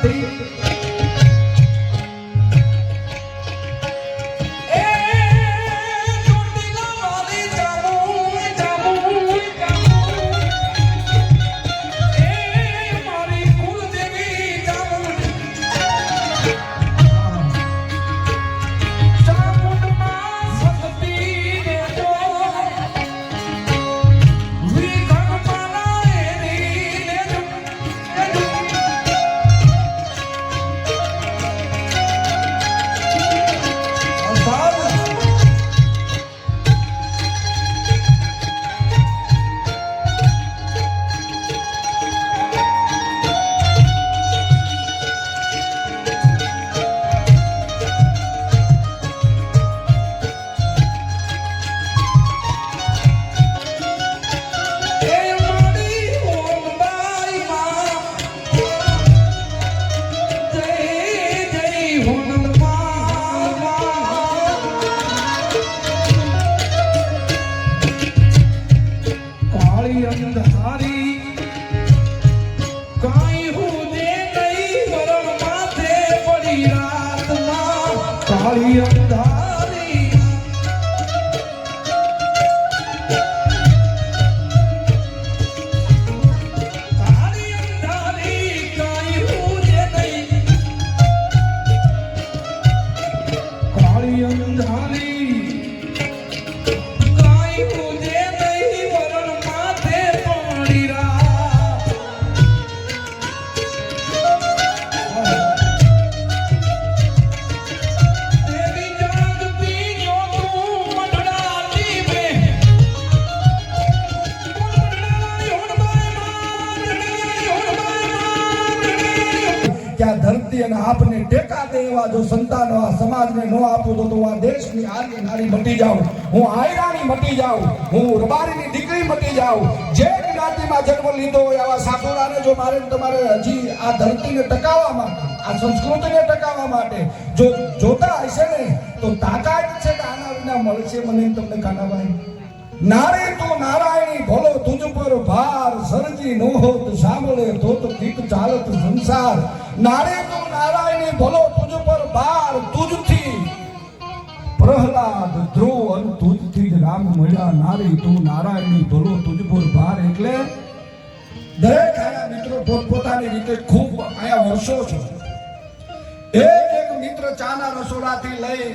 કરી ધરતી અને આપને ટેકા દે એવા જો સંતાનો આ સમાજને ન આપું તો આ દેશની આરી નારી મટી જાઉં, હું આયરાણી મટી જાઉં, હું રબારીની દીકરી મટી જાઉં. જે જ્ઞાતિમાં જન્મ લીધો હોય આવા સાસુરાને જો મારે તમારે હજી આ ધરતીને ટકાવવા માટે, આ સંસ્કૃતિને ટકાવવા માટે જો જોતા હશે ને તો તાકાત છે કે આના વિના મળશે મને તમને કાનાભાઈ. નારી તું નારાયણી ભલો તુજ પર ભાર, સરજી નો હોત સાંભળે તો ગીત ચાલત સંસાર. નારી તું નારાયણી ભલો તુજ પર ભાર, તુજથી પ્રહલાદ ધ્રુવ અને તુજથી રામ મળ્યા. નારી તું નારાયણી ભલો તુજ પર ભાર. એટલે દરેક આયા મિત્રો પોતપોતાની રીતે ખૂબ આયા વર્ષો છો. એક મિત્ર ચાના રસોડાથી લઈ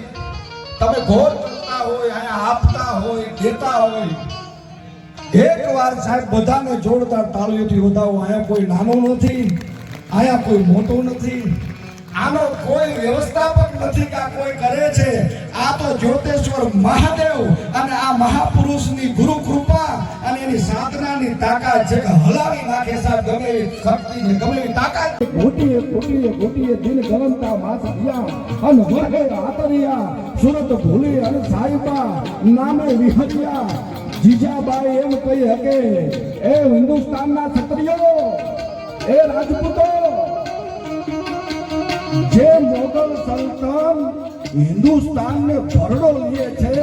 તમે ઘોર કરતા હોય, આયા આપતા હોય, દેતા હોય. એક વાર સાહેબ બધાને જોડતા તાળીઓથી વધાવો. આયા કોઈ નાનો નથી, આયા કોઈ મોટો નથી, આનો કોઈ વ્યવસ્થાપક નથી કે આ કોઈ કરે છે. આ તો જ્યોતેશ્વર મહાદેવ અને આ મહાપુરુષની ગુરુ કૃપા અને એની સાધનાની તાકાત છે કે હલાવી નાખે સાહેબ ગમે એવી શક્તિ ને ગમે એવી તાકાત. ગોટીએ ગોટીએ ગોટીએ દિલ ગરમતા માસ દિયા અને વરહે આતરિયા, સુરત ભૂલી અને સાહિબા નામે વિહરિયા. જીજાબાઈ એમ કહી હકે એ હિન્દુસ્તાનના ક્ષત્રિયો, એ રાજપૂતો, જે મોગલ સલ્તન હિન્દુસ્તાનને ભરડો લે છે,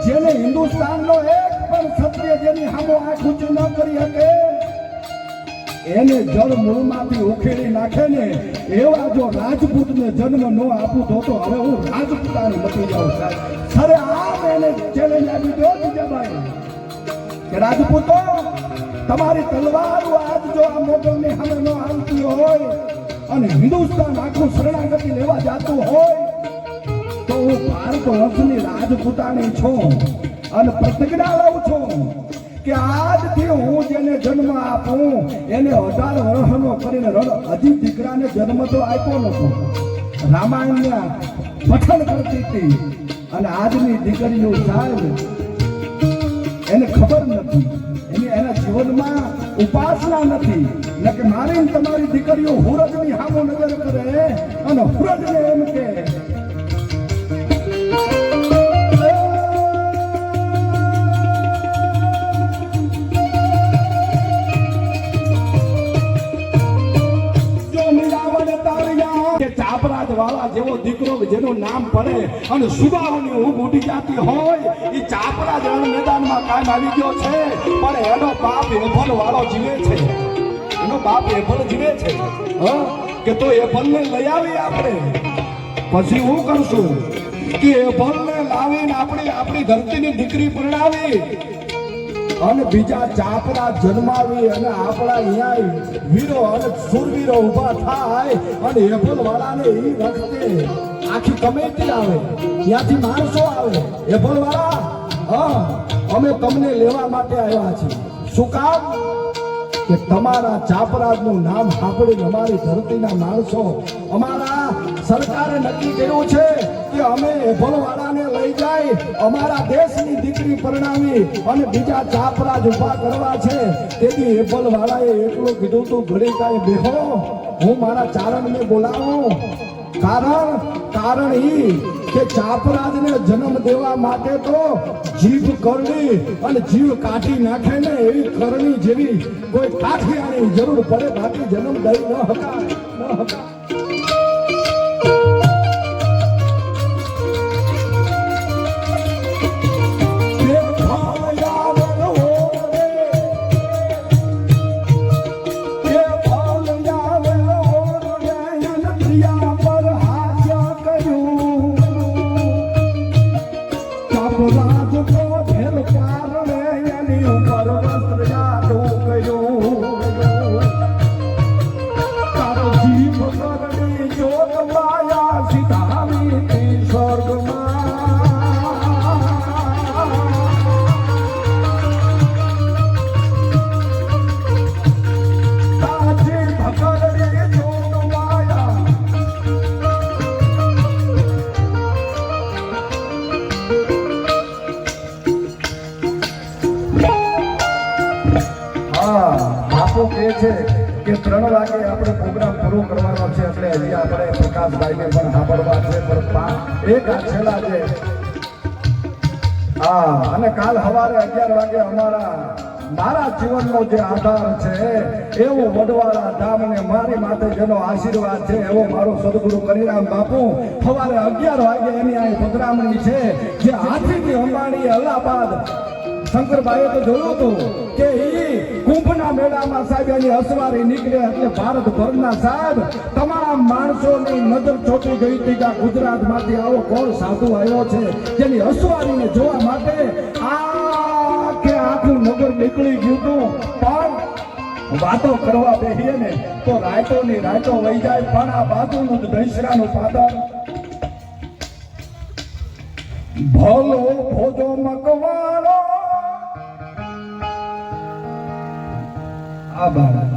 જેને હિન્દુસ્તાનનો એક પણ ક્ષત્રિય જેની સામે આંખ ઊંચી ન કરી શકે, એને જળ મૂળમાંથી ઉખેડી નાખે ને એવા જો રાજપૂતને જન્મ ન આપું તો હવે હું રાજપૂતાને મટી જાઉં સાહેબ. સરે આમ એને ચેલેન્જ આપી દો જીજાબાઈ કે રાજપૂતો તમારી તલવારો આજ જો આ મોગલની સામે ન હાલતી હોય અને હિન્દુસ્તાન આખું શરણાગતિ લેવા જતું હોય તો હું ભારત વર્ષની રાજપૂતાણી છું અને પ્રતિજ્ઞા લઉં છું કે આજથી હું જેને જન્મ આપું એને 18 વર્ષનો કરીને હજી દીકરાને જન્મ તો આપ્યો નતો. રામાયણના પઠન કરતી હતી અને આજની દીકરીઓ સાહેબ એને ખબર નથી, એના જીવનમાં ઉપાસના નથી. ને કે મારી તમારી દીકરીઓ હુરજની સામો નજર કરે અને હુરજને એમ કે ચાપરાજ વાળા જેવો દીકરો જેનું નામ પડે અને સુબાઓની ઊંઘ ઉડી જતી હોય એ ચાપરાજ રણ મેદાનમાં કાયમ આવી ગયો છે. પણ એનો બાપ એભલ વાળો જીવે છે, એનો બાપ એભલ જીવે છે. કે તો એ ભલને લઈ આવી આપણે. પછી હું કરશું કે એ ભલને લાવીને આપણી ધરતીની દીકરી પરણાવી અને બીજા ચાપરા જન્માવી અને આપણા અહીંયા વીરો અને સુરવીરો ઊભા થાય અને એપલ વાળાને એ વખતે આખી કમિટી આવે, ત્યાંથી માણસો આવે, એપલ વાળા અમે તમને લેવા માટે આવ્યા છીએ. શું કામ? કે તમારા ચાપરાજનું નામ સાંભળીને અમારી ધરતીના માણસો, અમારા સરકારે નક્કી કર્યું છે કે અમે એભલવાળાને લઈ જાય, અમારા દેશની દીકરી પરણાવી અને બીજા ચાપરાજ ઉભા કરવા છે. તેથી એભલવાળાએ એટલું કીધું તું ઘડી કાંઈ બેહો, હું મારા ચારણને બોલાવું. કારણ ઈ કે ચાપરાજને જન્મ દેવા માટે તો જીભ કરડી અને જીવ કાઢી નાખે ને એવી કરણી જેવી કોઈ કાઠિયાની જરૂર પડે, બાકી જન્મ દઈ ન હકાય. કે 3 વાગે આપણે પ્રોગ્રામ પૂરો કરવાનો છે, એટલે હજી આપણે પ્રકાશભાઈને પણ સાંભળવા છે. પણ એક આ છેલ્લા છે અને કાલ સવારે 11 વાગે મારા જીવનનો જે આધાર છે એવું વડવાળા ધામને મારી માથે જેનો આશીર્વાદ છે એવો મારો સદગુરુ કનીરામ બાપુ સવારે 11 વાગે એની આ પધરામણી છે, જે હાથીથી અંબાણી અલ્હાબાદ શંકરભાઈએ તો જોયું હતું કે કુંભના મેળામાં સાહેબ એની અસવારી નીકળે એટલે ભારતભરના સાહેબ તમામ માણસોની નજર ચોટી ગઈ હતી કે ગુજરાતમાંથી આવો કોણ સાધુ આવ્યો છે જેની અસવારીને જોવા માટે આખું નગર નીકળી ગયું હતું. પણ વાતો કરવા બેસીએ ને તો રાયતોની રાયતો વહી જાય, પણ આ બાજુનું જ દહીસરાનું પાદર ભલો ભોજો મકવાળો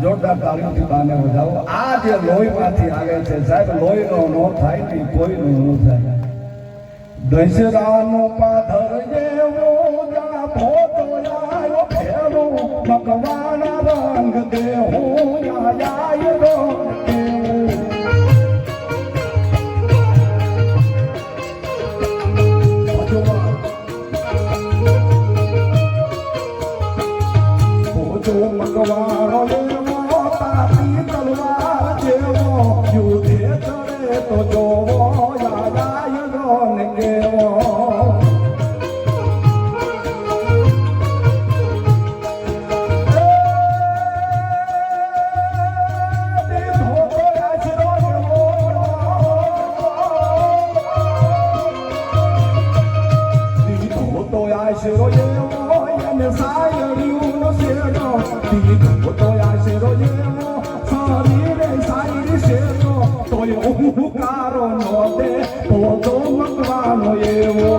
જોરદાર તાળીઓથી બાને વધાવો. આ જે લોહીમાંથી આવે છે સાહેબ, લોહીનો નો થાય ને કોઈનો નો થાય. દશરાનો પાથર જેવો જા ભોતો આયો ફેરો મકવાના રંગ દેહો આયો રો મકવાણો એવો તાતી તલવાર જેવો યુધે ચડે તો જોવો યાદાયનો ને કેવો. આશરો એવો એને સાયડ્યું નો શેડો દીધો તો આશરો એવો શરીરે સાયડી શેડો તોય ઉકારો નો દે તો મકવાનો એવો.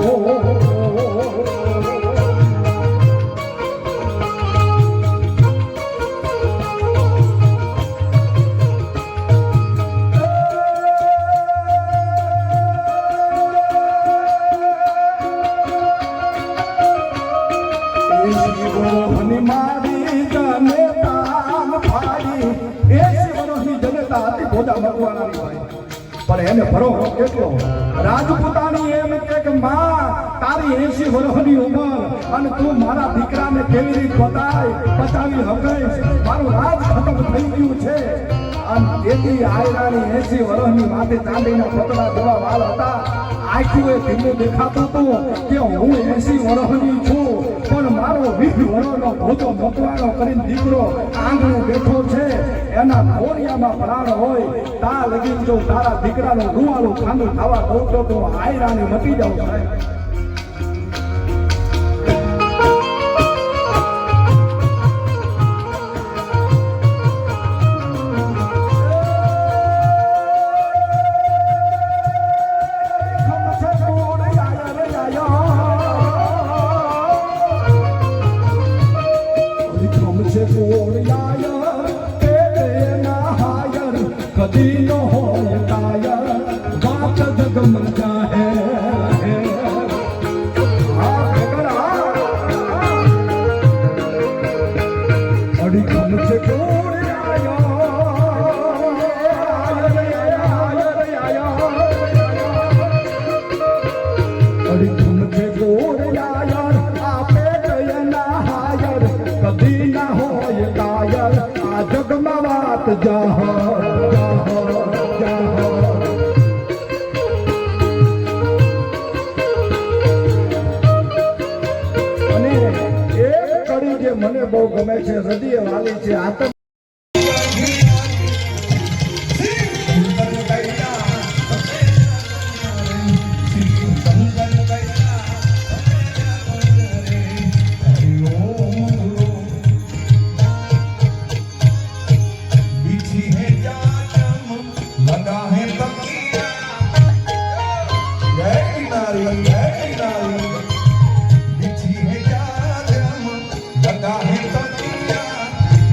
પણ એને ભરોસો કેટલો? રાજપૂતાણી એમ કે માં તારી 80 વર્ષની ઉંમર અને તું મારા દીકરાને કેવી રીતે બતાવી હકાઈશ? મારું રાજ ખતમ થઈ ગયું છે. અને તેથી આયરાની 80 વર્ષની માથે ચાંદીના પતરા જેવા વાળ હતા. આખું એ ધીમું દેખાતું હતું કે હું 80 વર્ષની છું પણ મારો 20 વર્ષનો ભોજો મકવાણો કરીને દીકરો આંગણે બેઠો છે એના ખોરિયામાં પ્રાણ હોય તા લગીન જો તારા દીકરાનું રૂવાળું ખાંડું ખાવા દઉં તો આયરાની મટી જાઉં સાહેબ. કદી ન હોય કાયર વાત જગમજા હે અડીખમ છે ગોળ અડીખમ છે ગોળ યાર આપે ગયના હાયર કદી ના હોય કાયર આ જગમાં વાત જાહ મને બહુ ગમે છે હૃદય વાલી છે આતંક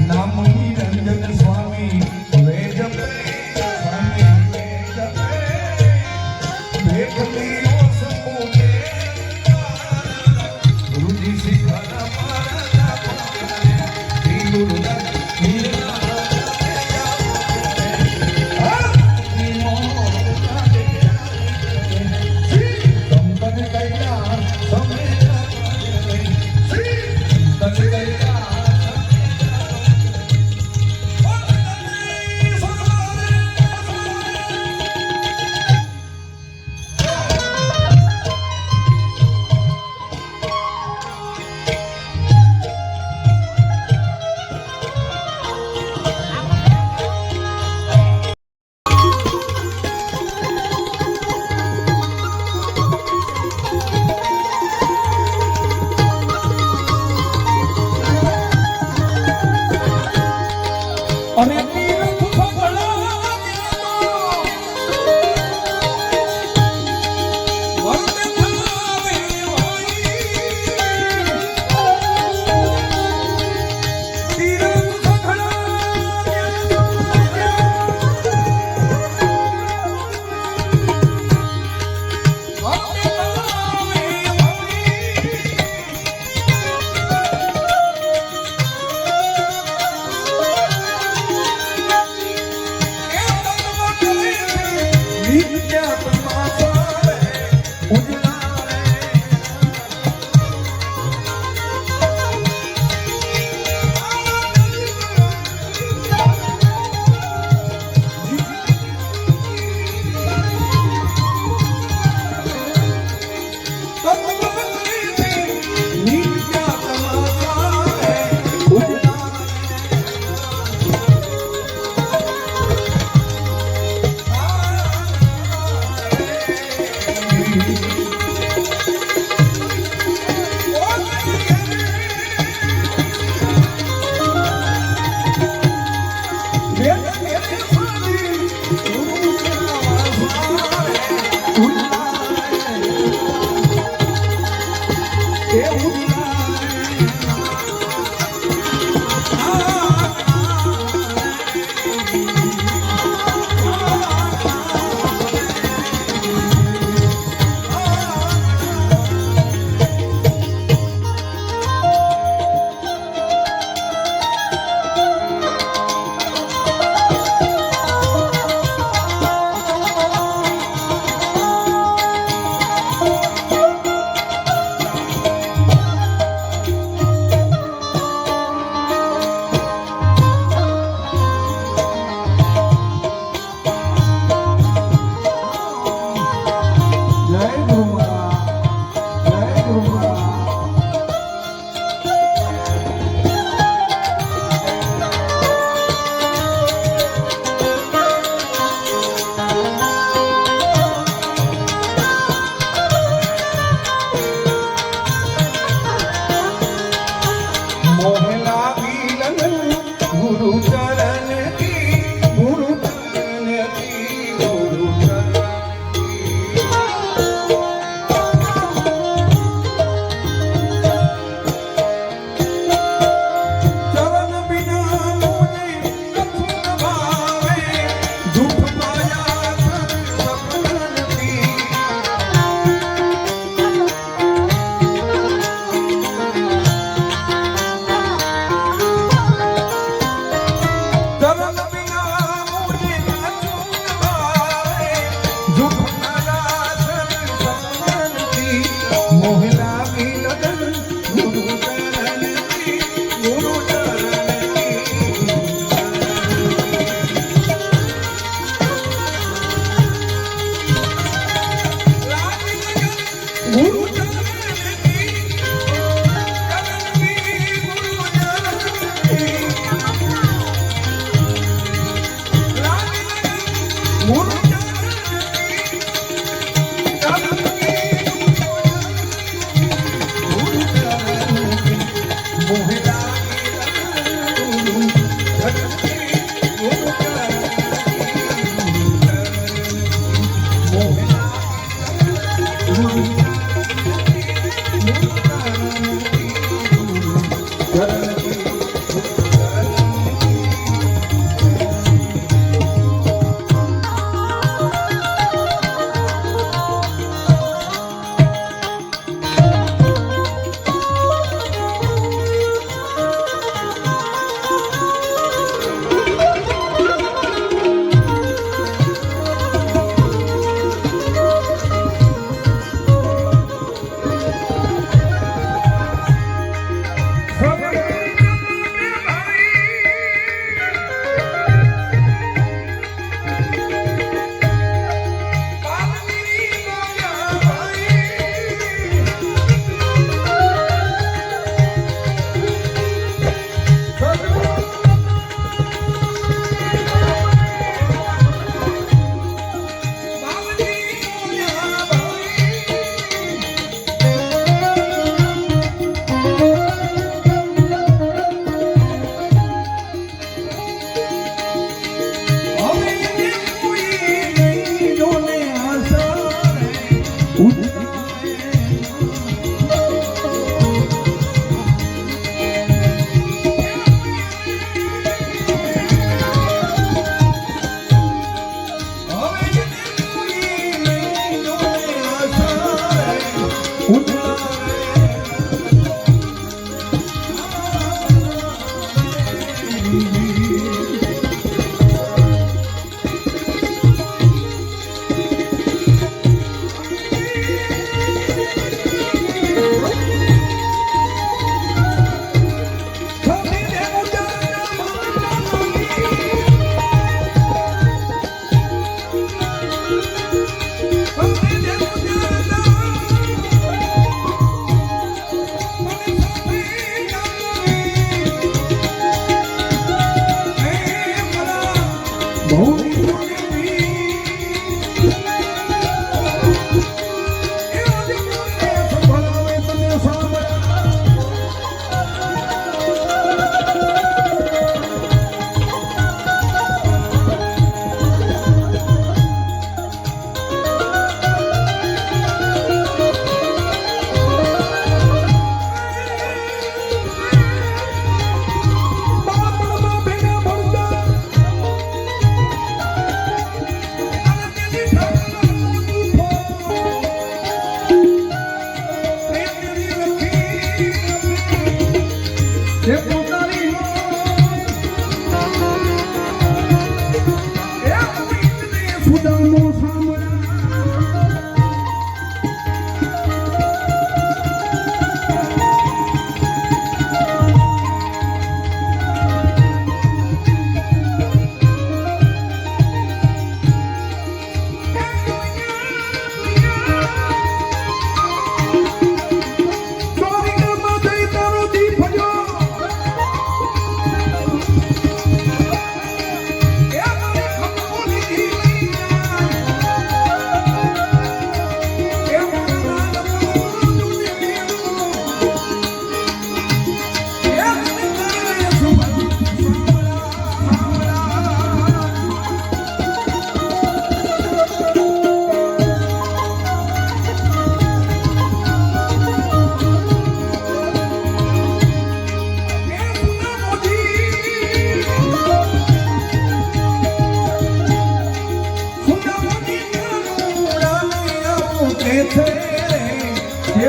नाम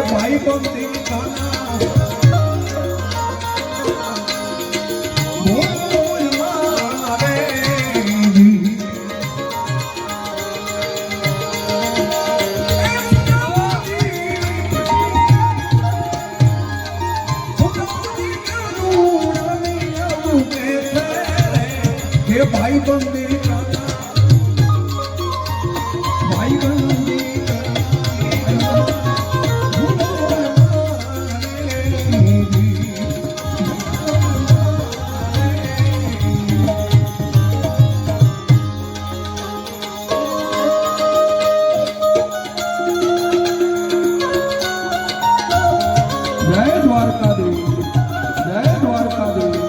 ભાઈ બંધી કાના બોલ મારે ભાઈ બંધી કાના ભાઈ બંધી જય દ્વારકાધીશ જય દ્વારકાધીશ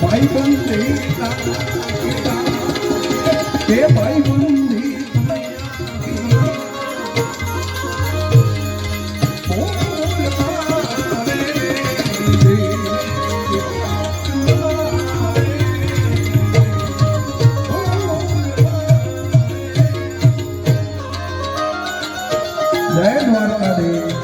ભાઈ બંધી કે ભાઈ બંધી જય દ્વારકાધીશ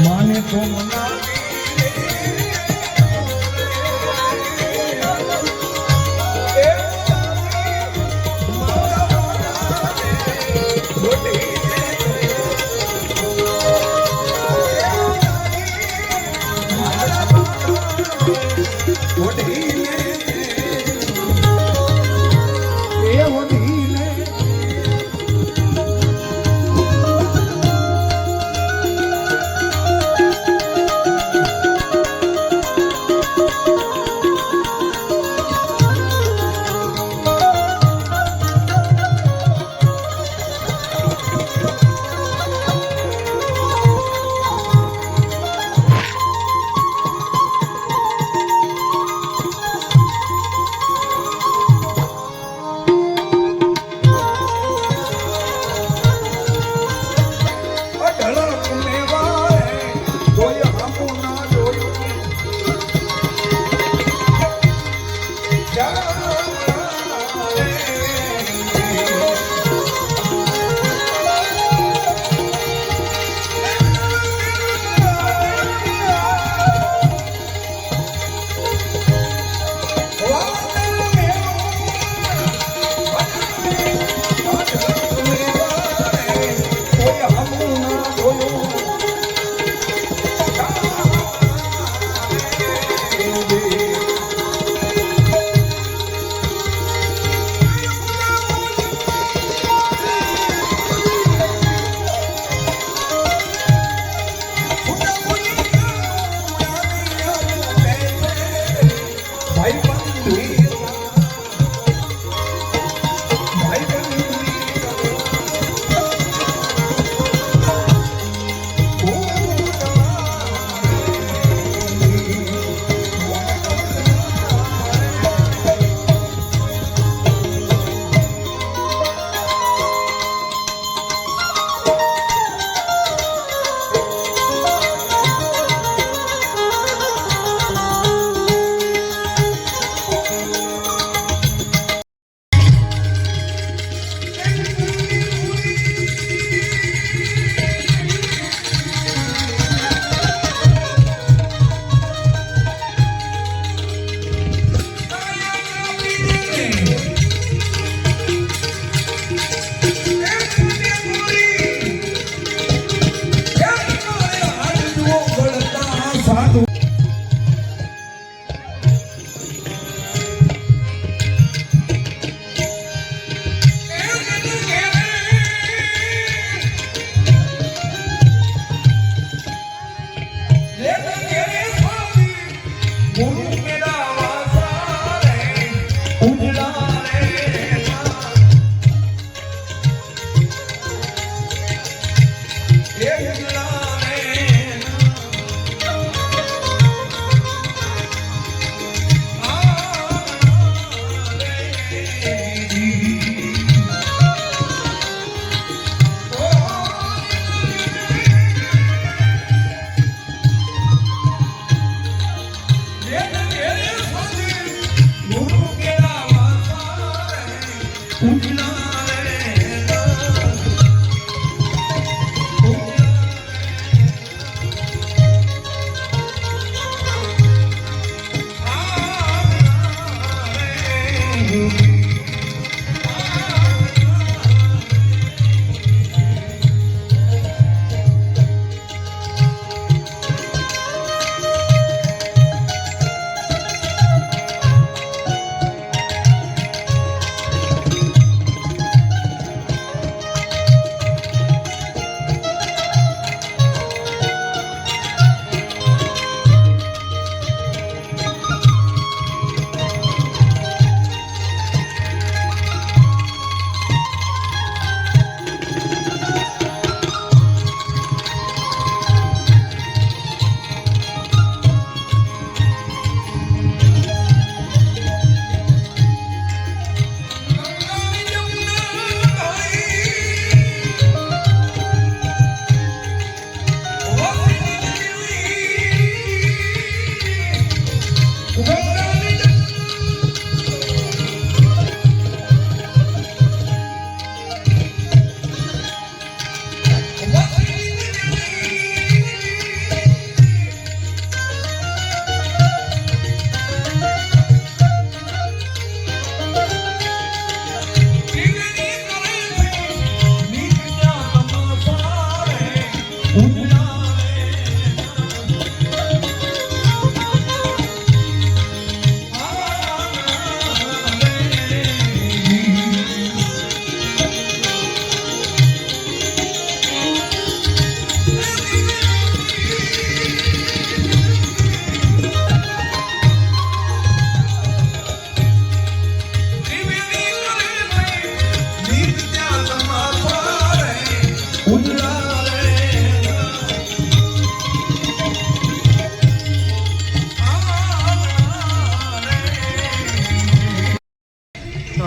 માને તો મનાવી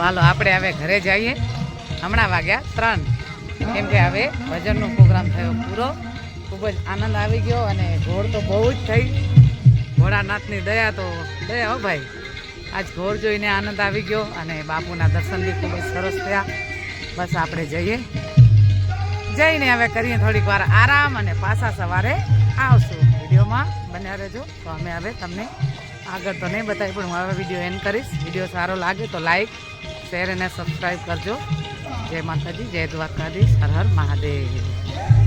હાલો આપણે હવે ઘરે જઈએ. હમણાં વાગ્યા 3, કેમ કે હવે ભજનનો પ્રોગ્રામ થયો પૂરો. ખૂબ જ આનંદ આવી ગયો અને ઘોડ તો બહુ જ થઈ. ભોળાનાથની દયા તો દયા હો ભાઈ. આજ ઘોડ જોઈને આનંદ આવી ગયો અને બાપુના દર્શન બી ખૂબ જ સરસ થયા. બસ આપણે જઈને હવે કરીએ થોડીક વાર આરામ અને પાછા સવારે આવશું. વિડીયોમાં બન્યા રહેજો. તો અમે હવે તમને આગળ તો નહીં બતાવી પણ હું હવે વિડીયો એન્ડ કરીશ. વિડીયો સારો લાગે તો લાઈક, શેર અને સબસ્ક્રાઈબ કરજો. જય માતાજી, જય દ્વારકાધીશ, હર હર મહાદેવ.